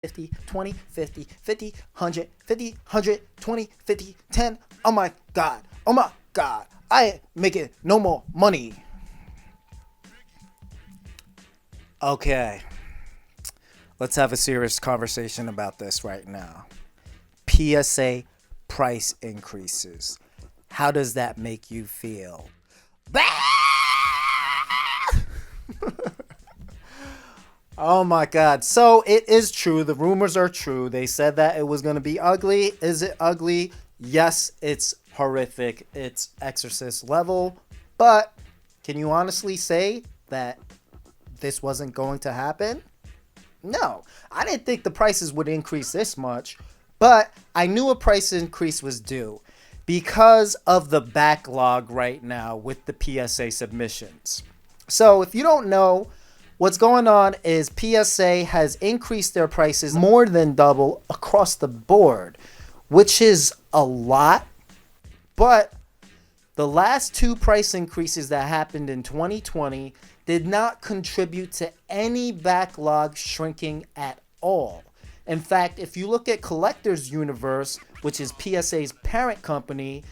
50, 20, 50, 50, 100, 50, 100, 20, 50, 10. Oh my God. Oh my God. I ain't making no more money. Okay. Let's have a serious conversation about this right now. PSA price increases. How does that make you feel? Oh my God. So it is true. The rumors are true. They said that it was going to be ugly. Is it ugly? Yes, it's horrific. It's Exorcist level. But can you honestly say that this wasn't going to happen? No. I didn't think the prices would increase this much. But I knew a price increase was due because of the backlog right now with the PSA submissions. So if you don't know, what's going on is PSA has increased their prices more than double across the board, which is a lot. But the last two price increases that happened in 2020 did not contribute to any backlog shrinking at all. In fact, if you look at Collectors Universe, which is PSA's parent company,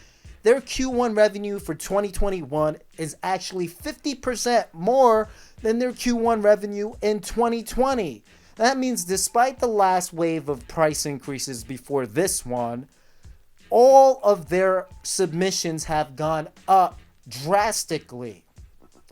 their Q1 revenue for 2021 is actually 50% more than their Q1 revenue in 2020. That means despite the last wave of price increases before this one, all of their submissions have gone up drastically.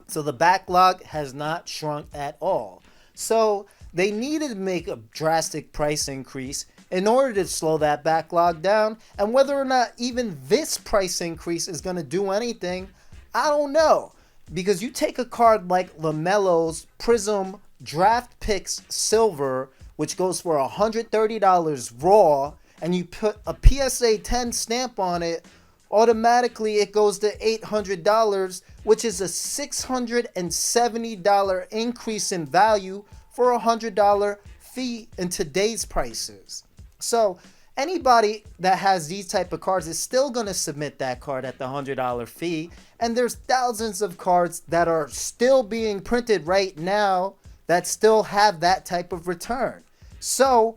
So the backlog has not shrunk at all. So they needed to make a drastic price increase in order to slow that backlog down. And whether or not even this price increase is going to do anything, I don't know. Because you take a card like Lamelo's Prizm Draft Picks Silver, which goes for $130 raw, and you put a PSA 10 stamp on it, automatically it goes to $800, which is a $670 increase in value for a $100 fee in today's prices. So anybody that has these type of cards is still going to submit that card at the $100 fee. And there's thousands of cards that are still being printed right now that still have that type of return. So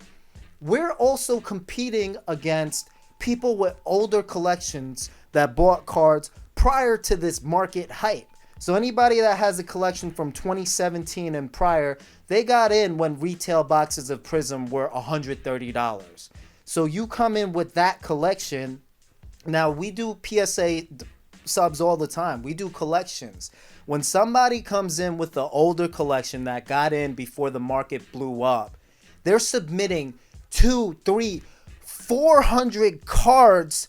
we're also competing against people with older collections that bought cards prior to this market hype. So anybody that has a collection from 2017 and prior, they got in when retail boxes of Prizm were $130. So you come in with that collection. Now we do PSA subs all the time. We do collections. When somebody comes in with the older collection that got in before the market blew up, they're submitting 2, 3, 400 cards.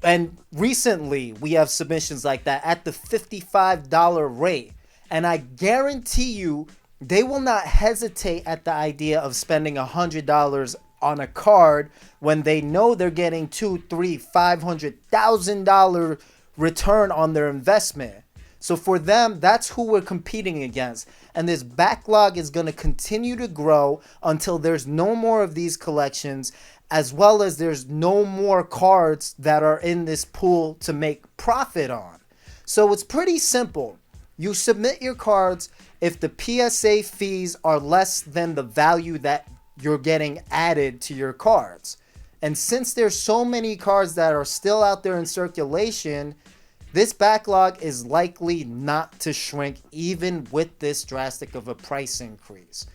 And recently we have submissions like that at the $55 rate. And I guarantee you they will not hesitate at the idea of spending $100 on a card when they know they're getting $2, $3, $500,000 return on their investment. So for them, that's who we're competing against. And this backlog is going to continue to grow until there's no more of these collections, as well as there's no more cards that are in this pool to make profit on. So it's pretty simple. You submit your cards if the PSA fees are less than the value that you're getting added to your cards. And since there's so many cards that are still out there in circulation, this backlog is likely not to shrink even with this drastic of a price increase.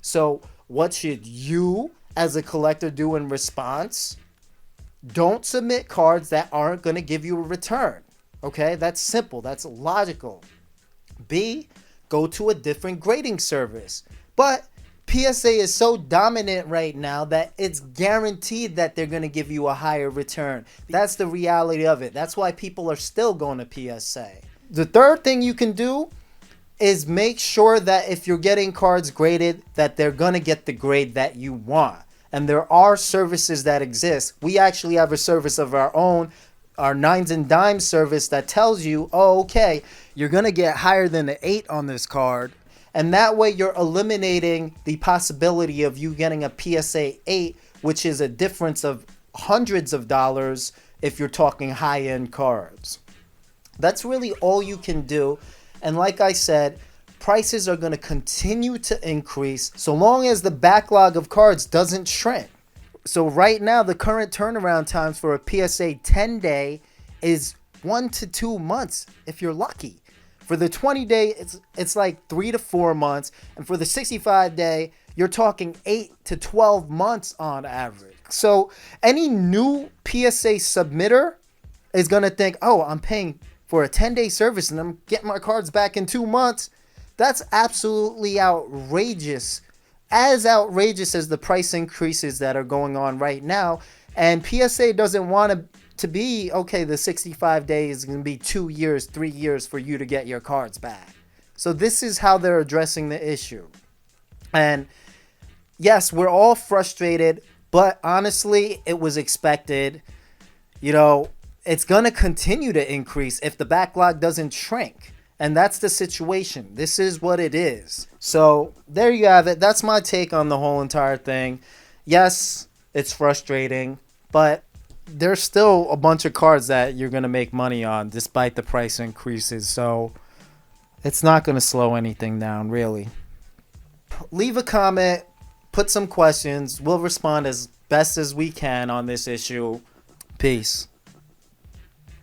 So what should you as a collector do in response? Don't submit cards that aren't going to give you a return. Okay, that's simple. That's logical. B, go to a different grading service. But PSA is so dominant right now that it's guaranteed that they're going to give you a higher return. That's the reality of it. That's why people are still going to PSA. The third thing you can do is make sure that if you're getting cards graded, that they're going to get the grade that you want. And there are services that exist. We actually have a service of our own, our Nines and Dimes service, that tells you, oh, okay, you're going to get higher than an 8 on this card. And that way you're eliminating the possibility of you getting a PSA 8, which is a difference of hundreds of dollars if you're talking high-end cards. That's really all you can do. And like I said, prices are going to continue to increase so long as the backlog of cards doesn't shrink. So right now, the current turnaround times for a PSA 10-day is 1 to 2 months if you're lucky. For the 20-day, it's like 3 to 4 months. And for the 65-day, you're talking 8 to 12 months on average. So any new PSA submitter is going to think, oh, I'm paying for a 10-day service and I'm getting my cards back in 2 months. That's absolutely outrageous. As outrageous as the price increases that are going on right now. And PSA doesn't want to be, okay, the 65 days is going to be 2 years, 3 years for you to get your cards back. So this is how they're addressing the issue. And yes, we're all frustrated, but honestly, it was expected. You know, it's going to continue to increase if the backlog doesn't shrink. And that's the situation. This is what it is. So there you have it. That's my take on the whole entire thing. Yes, it's frustrating, but there's still a bunch of cards that you're going to make money on despite the price increases. So it's not going to slow anything down, really. Leave a comment, put some questions. We'll respond as best as we can on this issue. Peace.